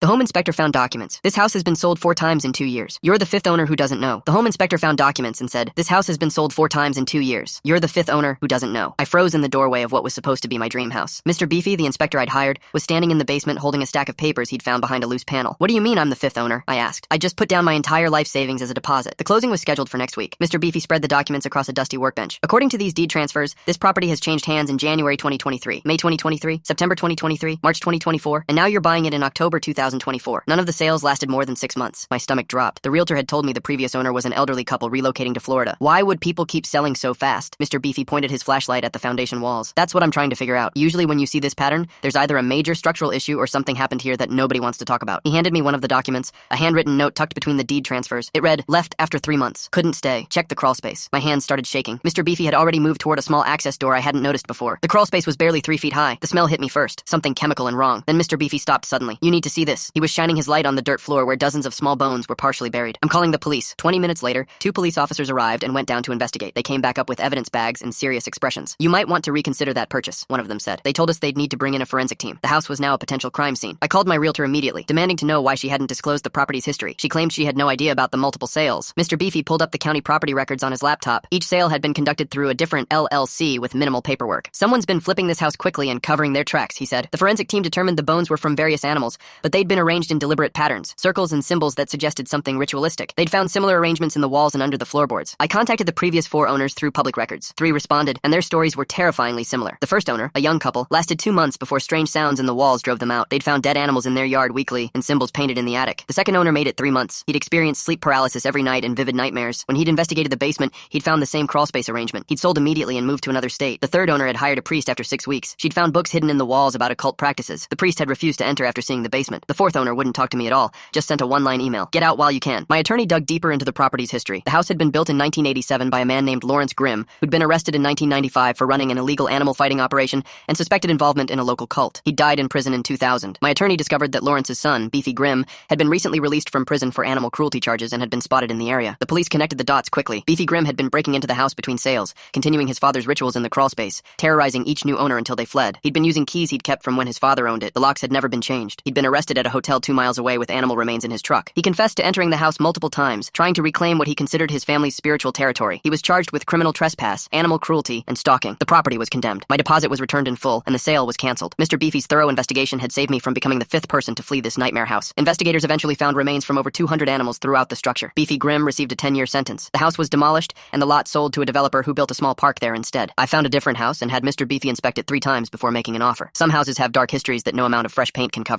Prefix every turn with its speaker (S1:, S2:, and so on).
S1: The home inspector found documents. This house has been sold 4 times in 2 years. You're the 5th owner who doesn't know. The home inspector found documents and said, this house has been sold 4 times in 2 years. You're the 5th owner who doesn't know. I froze in the doorway of what was supposed to be my dream house. Mr. Beefy, the inspector I'd hired, was standing in the basement holding a stack of papers he'd found behind a loose panel. What do you mean I'm the 5th owner? I asked. I just put down my entire life savings as a deposit. The closing was scheduled for next week. Mr. Beefy spread the documents across a dusty workbench. According to these deed transfers, this property has changed hands in January 2023, May 2023, September 2023, March 2024, and now you're buying it in October 2024. None of the sales lasted more than 6 months. My stomach dropped. The realtor had told me the previous owner was an elderly couple relocating to Florida. Why would people keep selling so fast? Mr. Beefy pointed his flashlight at the foundation walls. That's what I'm trying to figure out. Usually when you see this pattern, there's either a major structural issue or something happened here that nobody wants to talk about. He handed me one of the documents, a handwritten note tucked between the deed transfers. It read, left after 3 months. Couldn't stay. Check the crawl space. My hands started shaking. Mr. Beefy had already moved toward a small access door I hadn't noticed before. The crawl space was barely 3 feet high. The smell hit me first. Something chemical and wrong. Then Mr. Beefy stopped suddenly. You need to see this. He was shining his light on the dirt floor where dozens of small bones were partially buried. I'm calling the police. 20 minutes later, 2 police officers arrived and went down to investigate. They came back up with evidence bags and serious expressions. You might want to reconsider that purchase, one of them said. They told us they'd need to bring in a forensic team. The house was now a potential crime scene. I called my realtor immediately, demanding to know why she hadn't disclosed the property's history. She claimed she had no idea about the multiple sales. Mr. Beefy pulled up the county property records on his laptop. Each sale had been conducted through a different LLC with minimal paperwork. Someone's been flipping this house quickly and covering their tracks, he said. The forensic team determined the bones were from various animals, but they'd been arranged in deliberate patterns, circles and symbols that suggested something ritualistic. They'd found similar arrangements in the walls and under the floorboards. I contacted the previous 4 owners through public records. 3 responded, and their stories were terrifyingly similar. The first owner, a young couple, lasted 2 months before strange sounds in the walls drove them out. They'd found dead animals in their yard weekly and symbols painted in the attic. The second owner made it 3 months. He'd experienced sleep paralysis every night and vivid nightmares. When he'd investigated the basement, he'd found the same crawlspace arrangement. He'd sold immediately and moved to another state. The third owner had hired a priest after 6 weeks. She'd found books hidden in the walls about occult practices. The priest had refused to enter after seeing the basement. The fourth owner wouldn't talk to me at all, just sent a one-line email. Get out while you can. My attorney dug deeper into the property's history. The house had been built in 1987 by a man named Lawrence Grimm, who'd been arrested in 1995 for running an illegal animal fighting operation and suspected involvement in a local cult. He died in prison in 2000. My attorney discovered that Lawrence's son, Beefy Grimm, had been recently released from prison for animal cruelty charges and had been spotted in the area. The police connected the dots quickly. Beefy Grimm had been breaking into the house between sales, continuing his father's rituals in the crawlspace, terrorizing each new owner until they fled. He'd been using keys he'd kept from when his father owned it. The locks had never been changed. He'd been arrested at a hotel 2 miles away with animal remains in his truck. He confessed to entering the house multiple times, trying to reclaim what he considered his family's spiritual territory. He was charged with criminal trespass, animal cruelty, and stalking. The property was condemned. My deposit was returned in full, and the sale was canceled. Mr. Beefy's thorough investigation had saved me from becoming the 5th person to flee this nightmare house. Investigators eventually found remains from over 200 animals throughout the structure. Beefy Grimm received a 10-year sentence. The house was demolished, and the lot sold to a developer who built a small park there instead. I found a different house and had Mr. Beefy inspect it 3 times before making an offer. Some houses have dark histories that no amount of fresh paint can cover.